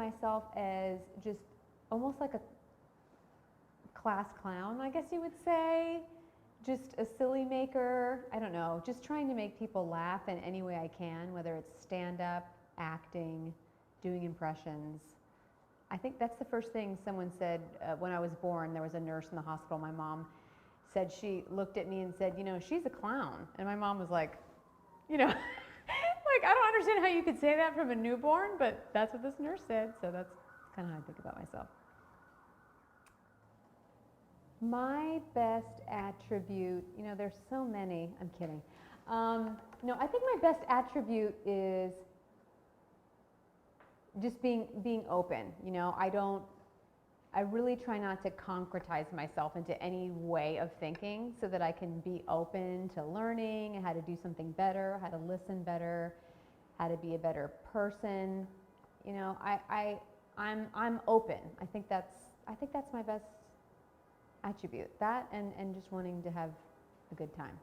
myself as just almost like a class clown, I guess you would say. Just a silly maker, I don't know, just trying to make people laugh in any way I can, whether it's stand-up, acting, doing impressions. I think that's the first thing someone said when I was born. There was a nurse in the hospital. My mom said, she looked at me and said, you know, she's a clown. And my mom was like, you know, like, I don't understand how you could say that from a newborn, but that's what this nurse said. So that's kind of how I think about myself. My best attribute, you know, there's so many. I'm kidding. No, I think my best attribute is just being open. You know, I really try not to concretize myself into any way of thinking, so that I can be open to learning how to do something better, how to listen better, how to be a better person. You know, I'm open. I think that's my best attribute. That and just wanting to have a good time.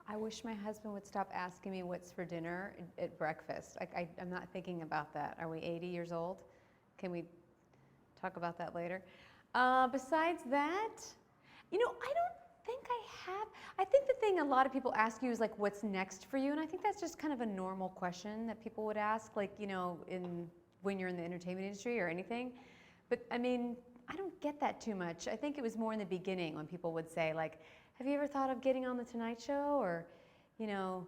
I wish my husband would stop asking me what's for dinner at breakfast. I'm not thinking about that. Are we 80 years old? Can we talk about that later? Besides that, you know, I don't think I have. I think the thing a lot of people ask you is like, what's next for you? And I think that's just kind of a normal question that people would ask, like, you know, when you're in the entertainment industry or anything. But I mean, I don't get that too much. I think it was more in the beginning when people would say, like, have you ever thought of getting on the Tonight Show, or, you know,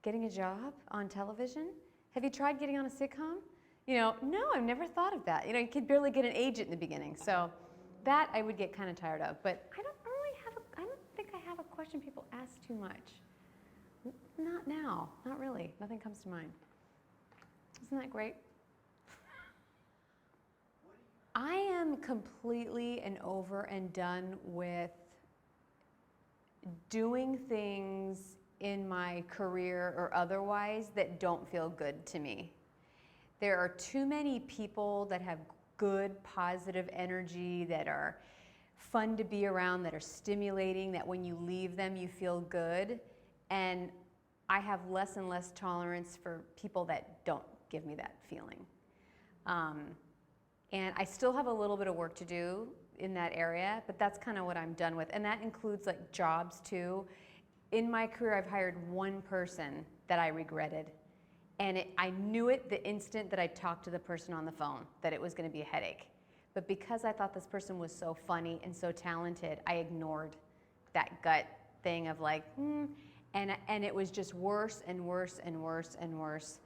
getting a job on television? Have you tried getting on a sitcom? You know, no, I've never thought of that. You know, you could barely get an agent in the beginning. So that I would get kind of tired of. But I don't think I have a question people ask too much. Not now, not really. Nothing comes to mind. Isn't that great? I am completely and over and done with doing things in my career or otherwise that don't feel good to me. There are too many people that have good, positive energy, that are fun to be around, that are stimulating, that when you leave them you feel good. And I have less and less tolerance for people that don't give me that feeling. And I still have a little bit of work to do in that area, but that's kind of what I'm done with. And that includes like jobs too. In my career, I've hired one person that I regretted. And I knew it the instant that I talked to the person on the phone, that it was going to be a headache. But because I thought this person was so funny and so talented, I ignored that gut thing of like, and it was just worse and worse and worse and worse.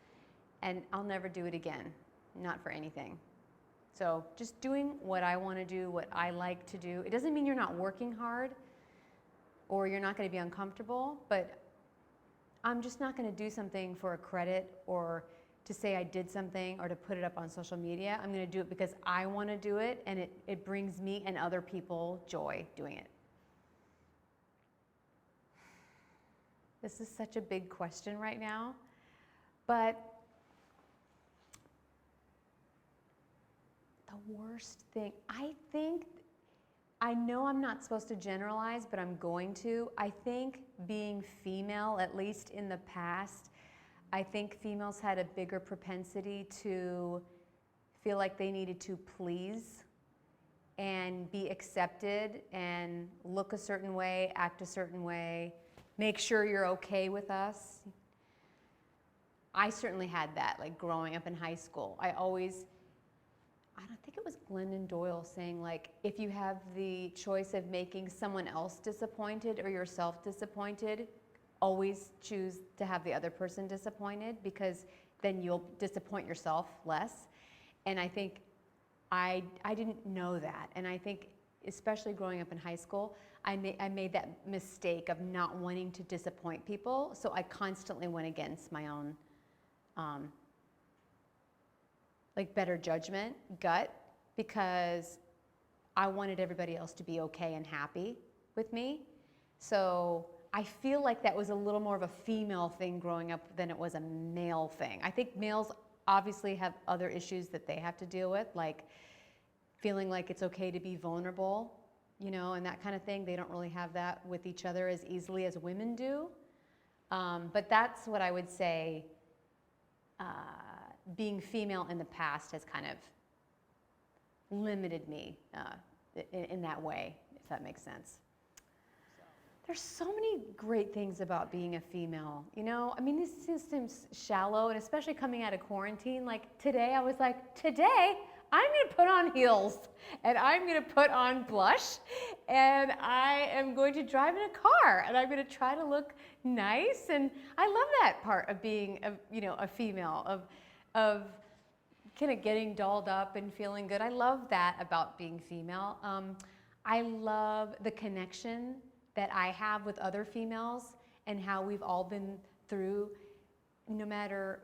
And I'll never do it again, not for anything. So just doing what I want to do, what I like to do. It doesn't mean you're not working hard or you're not going to be uncomfortable, but I'm just not going to do something for a credit or to say I did something or to put it up on social media. I'm going to do it because I want to do it, and it brings me and other people joy doing it. This is such a big question right now, but the worst thing, I know I'm not supposed to generalize, but I'm going to. I think being female, at least in the past, I think females had a bigger propensity to feel like they needed to please and be accepted and look a certain way, act a certain way, make sure you're okay with us. I certainly had that, like growing up in high school. I don't think it was Glennon Doyle saying, like, if you have the choice of making someone else disappointed or yourself disappointed, always choose to have the other person disappointed, because then you'll disappoint yourself less. And I think I didn't know that. And I think, especially growing up in high school, I made that mistake of not wanting to disappoint people. So I constantly went against my own like better judgment, gut, because I wanted everybody else to be okay and happy with me. So I feel like that was a little more of a female thing growing up than it was a male thing. I think males obviously have other issues that they have to deal with, like feeling like it's okay to be vulnerable, you know, and that kind of thing. They don't really have that with each other as easily as women do. But that's what I would say being female in the past has kind of limited me in that way, if that makes sense. There's so many great things about being a female, you know? I mean, this seems shallow, and especially coming out of quarantine. Like today, I was like, today, I'm gonna put on heels, and I'm gonna put on blush, and I am going to drive in a car, and I'm gonna try to look nice. And I love that part of being a female, of kind of getting dolled up and feeling good. I love that about being female. I love the connection that I have with other females and how we've all been through, no matter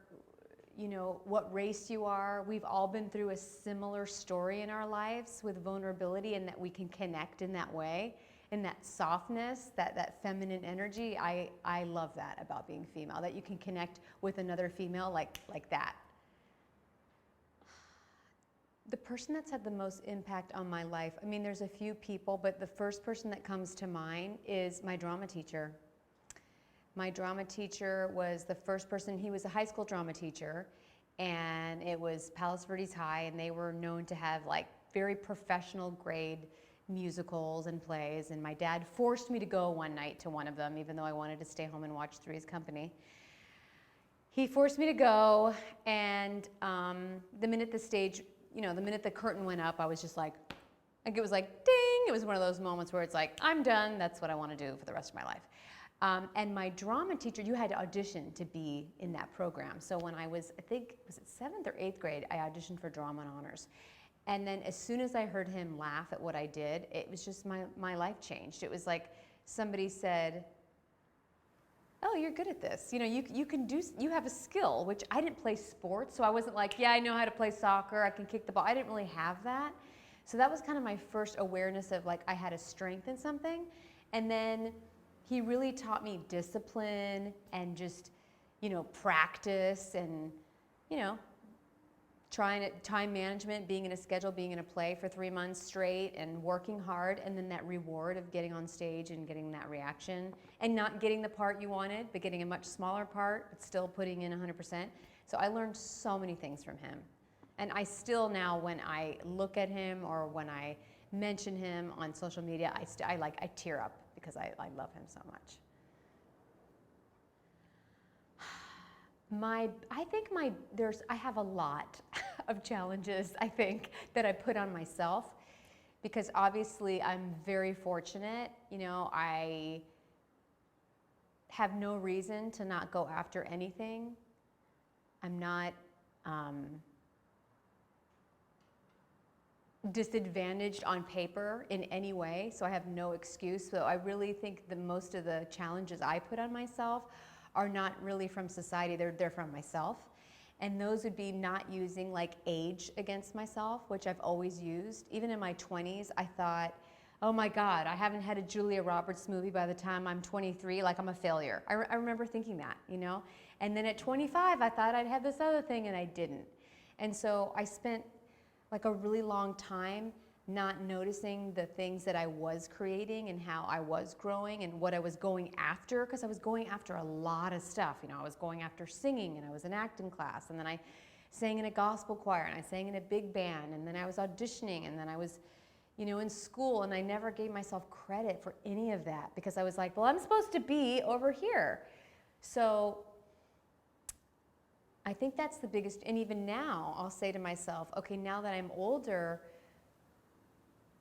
what race you are, we've all been through a similar story in our lives with vulnerability, and that we can connect in that way, in that softness, that feminine energy. I love that about being female, that you can connect with another female like that. The person that's had the most impact on my life, I mean, there's a few people, but the first person that comes to mind is my drama teacher. My drama teacher was the first person. He was a high school drama teacher, and it was Palos Verdes High, and they were known to have like very professional grade musicals and plays. And my dad forced me to go one night to one of them, even though I wanted to stay home and watch Three's Company. He forced me to go, and the minute the curtain went up, I was just like it was like ding. It was one of those moments where it's like, I'm done. That's what I want to do for the rest of my life. And my drama teacher, you had to audition to be in that program. So when I was, I think, was it 7th or 8th grade, I auditioned for drama and honors. And then as soon as I heard him laugh at what I did, it was just my life changed. It was like somebody said, oh, you're good at this. You have a skill, which I didn't play sports. So I wasn't like, yeah, I know how to play soccer. I can kick the ball. I didn't really have that. So that was kind of my first awareness of like, I had a strength in something. And then he really taught me discipline and just, practice and, time management, being in a schedule, being in a play for 3 months straight and working hard, and then that reward of getting on stage and getting that reaction and not getting the part you wanted, but getting a much smaller part, but still putting in 100%. So I learned so many things from him. And I still now, when I look at him or when I mention him on social media, I tear up because I love him so much. I have a lot of challenges, I think, that I put on myself, because obviously I'm very fortunate. I have no reason to not go after anything. I'm not disadvantaged on paper in any way, so I have no excuse. So I really think that most of the challenges I put on myself are not really from society, they're from myself. And those would be not using like age against myself, which I've always used. Even in my 20s, I thought, oh my God, I haven't had a Julia Roberts movie by the time I'm 23, like I'm a failure. I remember thinking that, And then at 25, I thought I'd have this other thing, and I didn't. And so I spent like a really long time not noticing the things that I was creating and how I was growing and what I was going after, because I was going after a lot of stuff. I was going after singing, and I was in acting class, and then I sang in a gospel choir, and I sang in a big band, and then I was auditioning, and then I was, in school, and I never gave myself credit for any of that, because I was like, well, I'm supposed to be over here. So I think that's the biggest, and even now I'll say to myself, okay, now that I'm older,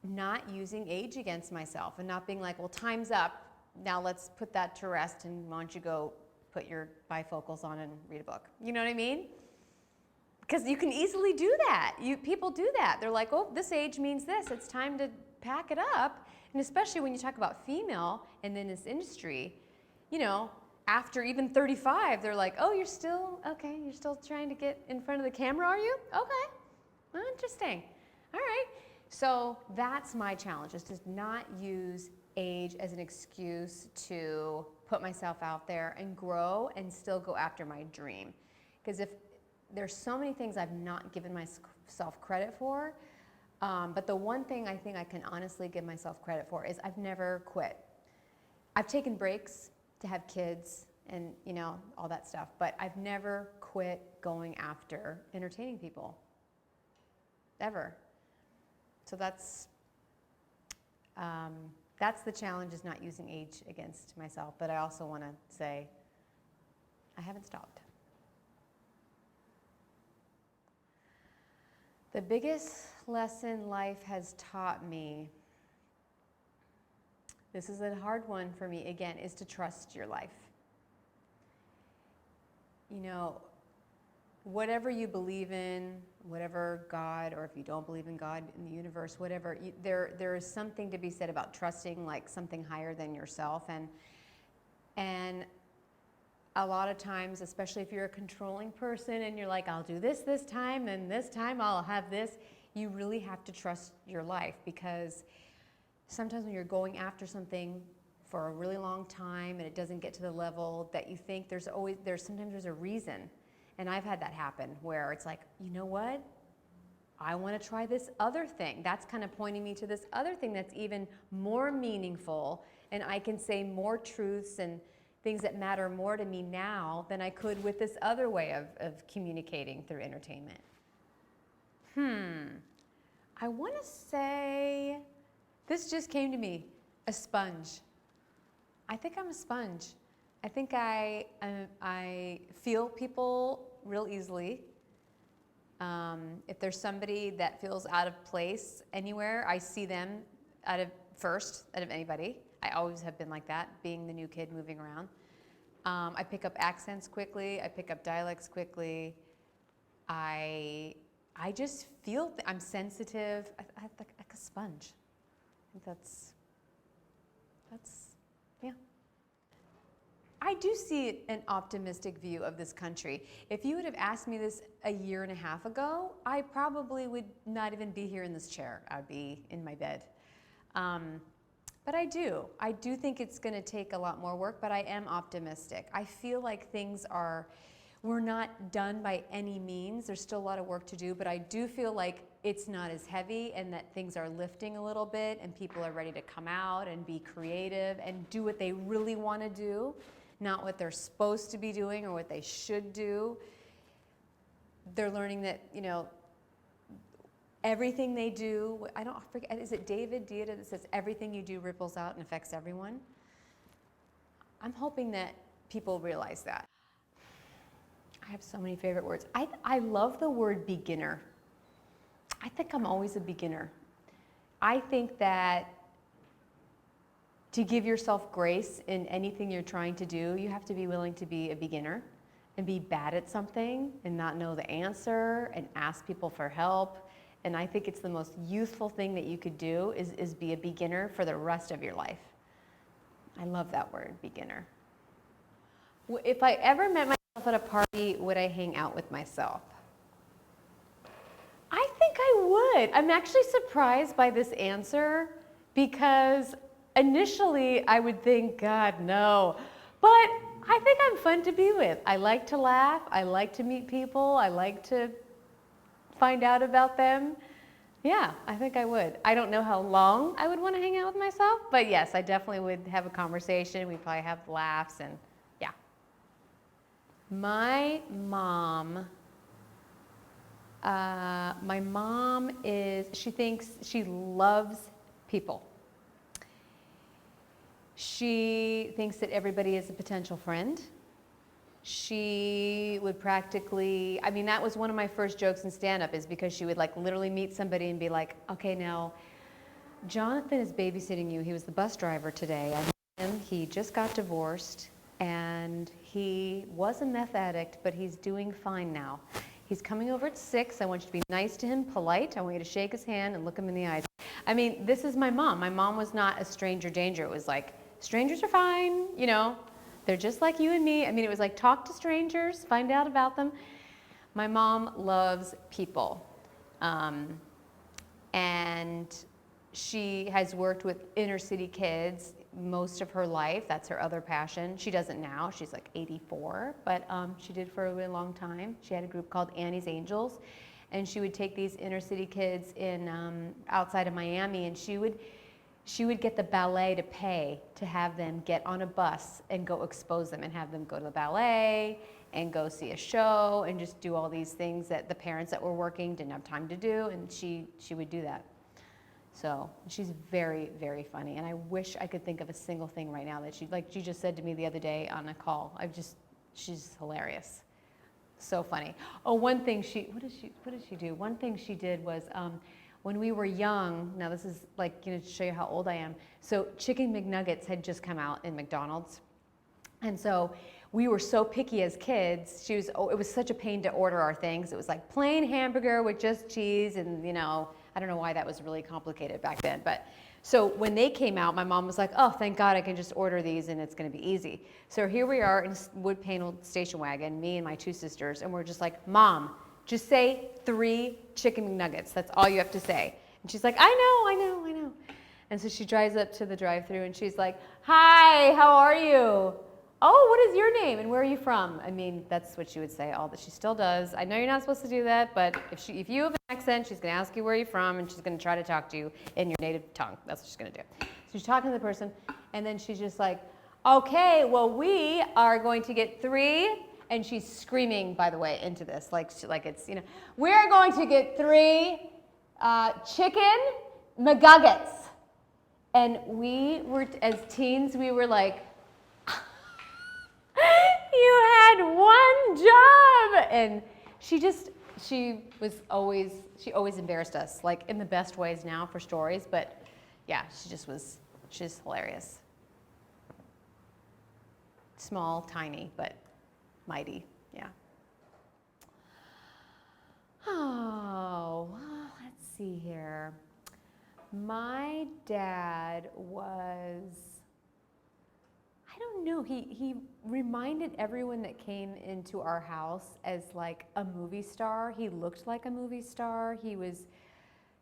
not using age against myself and not being like, well, time's up, now let's put that to rest, and why don't you go put your bifocals on and read a book. You know what I mean? Because you can easily do that. People do that. They're like, oh, this age means this. It's time to pack it up. And especially when you talk about female and in this industry, after even 35, they're like, oh, you're still trying to get in front of the camera, are you? Okay, well, interesting. All right. So that's my challenge, is to not use age as an excuse to put myself out there and grow and still go after my dream. Because if there's so many things I've not given myself credit for, but the one thing I think I can honestly give myself credit for is I've never quit. I've taken breaks to have kids and all that stuff, but I've never quit going after entertaining people, ever. So that's the challenge, is not using age against myself. But I also want to say I haven't stopped. The biggest lesson life has taught me, this is a hard one for me, again, is to trust your life. You know, whatever you believe in, whatever God, or if you don't believe in God, in the universe, whatever, there is something to be said about trusting like something higher than yourself. And a lot of times, especially if you're a controlling person and you're like, I'll do this time, and this time I'll have this, you really have to trust your life, because sometimes when you're going after something for a really long time and it doesn't get to the level that you think, sometimes there's a reason. And I've had that happen where it's like, you know what? I want to try this other thing. That's kind of pointing me to this other thing that's even more meaningful, and I can say more truths and things that matter more to me now than I could with this other way of communicating through entertainment. I want to say, this just came to me, a sponge. I think I'm a sponge. I think I feel people real easily. If there's somebody that feels out of place anywhere, I see them out of anybody. I always have been like that, being the new kid moving around. I pick up accents quickly. I pick up dialects quickly. I just feel, I'm sensitive. I like a sponge. I think that's, yeah. I do see an optimistic view of this country. If you would have asked me this a year and a half ago, I probably would not even be here in this chair. I'd be in my bed. But I do think it's going to take a lot more work, but I am optimistic. I feel like we're not done by any means. There's still a lot of work to do, but I do feel like it's not as heavy, and that things are lifting a little bit, and people are ready to come out and be creative and do what they really want to do, not what they're supposed to be doing or what they should do. They're learning that, you know, everything they do, I don't forget, is it David Deida that says everything you do ripples out and affects everyone? I'm hoping that people realize that. I have so many favorite words. I love the word beginner. I think I'm always a beginner. I think that to give yourself grace in anything you're trying to do, you have to be willing to be a beginner and be bad at something and not know the answer and ask people for help. And I think it's the most youthful thing that you could do is be a beginner for the rest of your life. I love that word, beginner. If I ever met myself at a party, would I hang out with myself? I think I would. I'm actually surprised by this answer, because initially I would think, God, no. But I think I'm fun to be with. I like to laugh. I like to meet people. I like to find out about them. Yeah, I think I would. I don't know how long I would want to hang out with myself, but yes, I definitely would have a conversation. We'd probably have laughs, and yeah. My mom she loves people. She thinks that everybody is a potential friend. She would practically, I mean, that was one of my first jokes in stand-up, is because she would like literally meet somebody and be like, okay, now, Jonathan is babysitting you. He was the bus driver today. I met him. He just got divorced, and he was a meth addict, but he's doing fine now. He's coming over at 6. I want you to be nice to him, polite. I want you to shake his hand and look him in the eyes. I mean, this is my mom. My mom was not a stranger danger. It was like, strangers are fine, you know. They're just like you and me. I mean, it was like, talk to strangers, find out about them. My mom loves people. And she has worked with inner city kids most of her life. That's her other passion. She doesn't now. She's like 84, but she did for a really long time. She had a group called Annie's Angels, and she would take these inner city kids in outside of Miami, and she would get the ballet to pay to have them get on a bus and go expose them and have them go to the ballet and go see a show and just do all these things that the parents that were working didn't have time to do, and she would do that. So she's very, very funny, and I wish I could think of a single thing right now that she just said to me the other day on a call. She's hilarious, so funny. Oh, one thing what did she do? One thing she did was when we were young. Now this is to show you how old I am. So Chicken McNuggets had just come out in McDonald's, and so we were so picky as kids. It was such a pain to order our things. It was like plain hamburger with just cheese, and I don't know why that was really complicated back then. But so when they came out, my mom was like, oh, thank God I can just order these and it's going to be easy. So here we are in wood paneled station wagon, me and my two sisters, and we're just like, Mom, just say 3 Chicken McNuggets. That's all you have to say. And she's like, I know. And so she drives up to the drive-thru and she's like, hi, how are you? Oh, what is your name and where are you from? I mean, that's what she would say, all that she still does. I know you're not supposed to do that, but if you have an accent, she's going to ask you where you're from, and she's going to try to talk to you in your native tongue. That's what she's going to do. So she's talking to the person, and then she's just like, okay, well, we are going to get 3, and she's screaming, by the way, into this, like it's, we're going to get 3 chicken McGuggets. And we were, as teens, we were like, you had one job. And she always embarrassed us, like in the best ways now for stories, but yeah, she's hilarious. Small, tiny, but mighty, yeah. Oh, well, let's see here. My dad was, I don't know, he reminded everyone that came into our house as like a movie star. He looked like a movie star. He was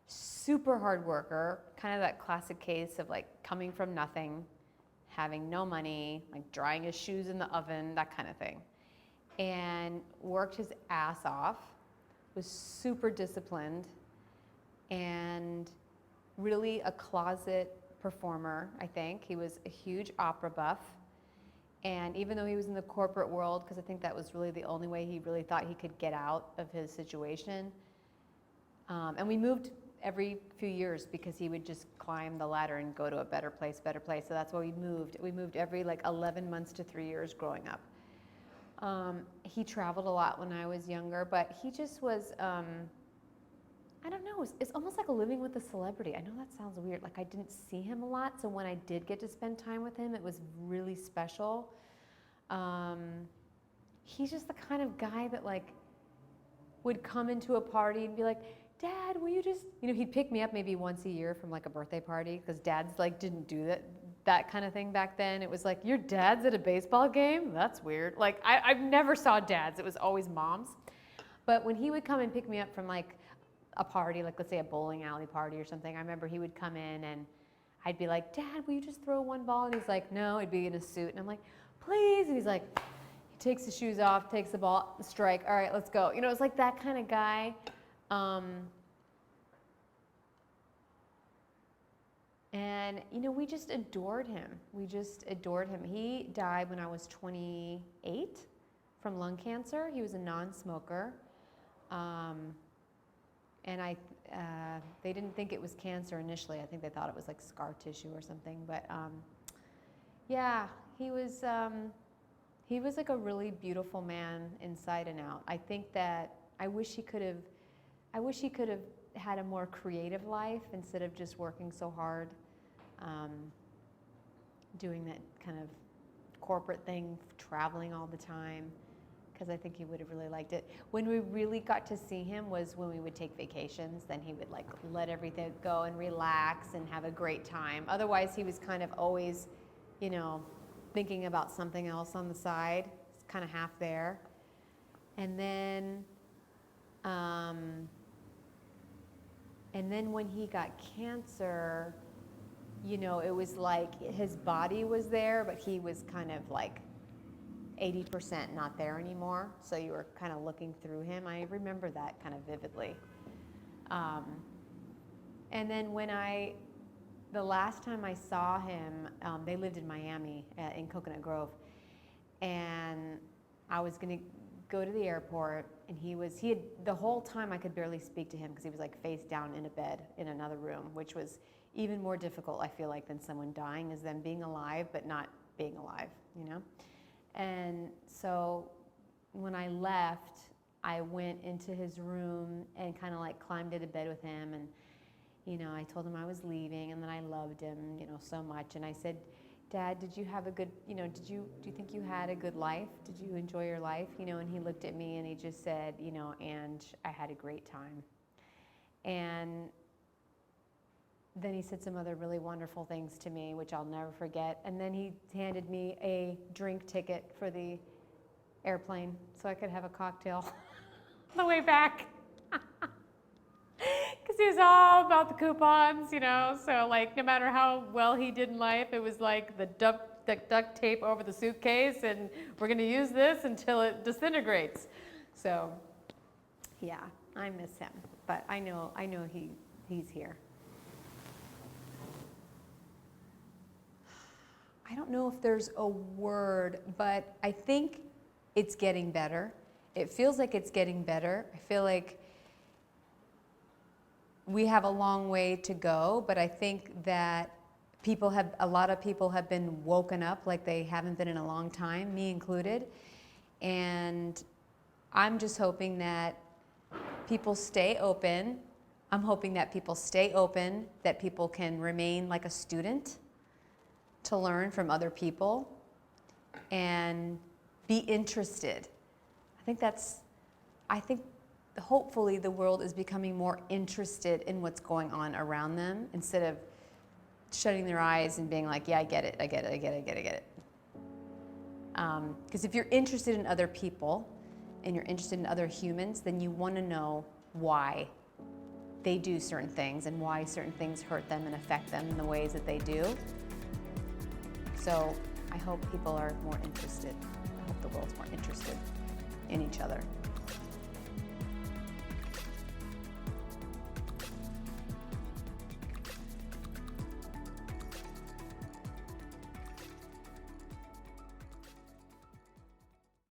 super hard worker, kind of that classic case of like coming from nothing, having no money, like drying his shoes in the oven, that kind of thing. And worked his ass off, was super disciplined, and really a closet performer, I think. He was a huge opera buff. And even though he was in the corporate world, because I think that was really the only way he really thought he could get out of his situation. And we moved every few years because he would just climb the ladder and go to a better place. So that's why we moved. We moved every 11 months to 3 years growing up. He traveled a lot when I was younger, but he just was, I don't know, it's almost like living with a celebrity. I know that sounds weird, like I didn't see him a lot, so when I did get to spend time with him, it was really special. He's just the kind of guy that would come into a party and be like, Dad, will you just, he'd pick me up maybe once a year from a birthday party, because dads didn't do that kind of thing back then. It was like, your dad's at a baseball game? That's weird. I've never saw dads, it was always moms. But when he would come and pick me up from a party, let's say a bowling alley party or something, I remember he would come in and I'd be like, Dad, will you just throw one ball? And he's like, no, he'd be in a suit. And I'm like, please. And he's like, he takes his shoes off, takes the ball, strike, all right, let's go. It's like that kind of guy. And, we just adored him. He died when I was 28 from lung cancer. He was a non-smoker. And they didn't think it was cancer initially. I think they thought it was scar tissue or something. But yeah, he was a really beautiful man inside and out. I think that I wish he could have had a more creative life instead of just working so hard, doing that kind of corporate thing, traveling all the time. Because I think he would have really liked it. When we really got to see him was when we would take vacations. Then he would let everything go and relax and have a great time. Otherwise, he was kind of always, thinking about something else on the side. It's kind of half there. And then when he got cancer, it was like his body was there, but he was kind of 80% not there anymore, so you were kind of looking through him. I remember that kind of vividly. And then the last time I saw him, they lived in Miami, in Coconut Grove, and I was going to go to the airport, and he had, the whole time I could barely speak to him because he was like face down in a bed in another room, which was even more difficult, I feel like, than someone dying, is them being alive but not being alive, you know? And so when I left, I went into his room and kind of like climbed into bed with him, and you know, I told him I was leaving and that I loved him, you know, so much. And I said, Dad, did you have a good, you know, do you think you had a good life? Did you enjoy your life? You know, and he looked at me and he just said, you know, and I had a great time. And then he said some other really wonderful things to me, which I'll never forget. And then he handed me a drink ticket for the airplane so I could have a cocktail on the way back. Because he was all about the coupons, you know, so like no matter how well he did in life, it was like the duct tape over the suitcase, and we're going to use this until it disintegrates. So yeah, I miss him, but I know he's here. I don't know if there's a word, but I think it's getting better. It feels like it's getting better. I feel like we have a long way to go, but I think that a lot of people have been woken up like they haven't been in a long time, me included. And I'm just hoping that people stay open. I'm hoping that people stay open, that people can remain like a student to learn from other people and be interested. I think hopefully the world is becoming more interested in what's going on around them instead of shutting their eyes and being like, yeah, I get it. Because if you're interested in other people and you're interested in other humans, then you want to know why they do certain things and why certain things hurt them and affect them in the ways that they do. So I hope people are more interested. I hope the world's more interested in each other.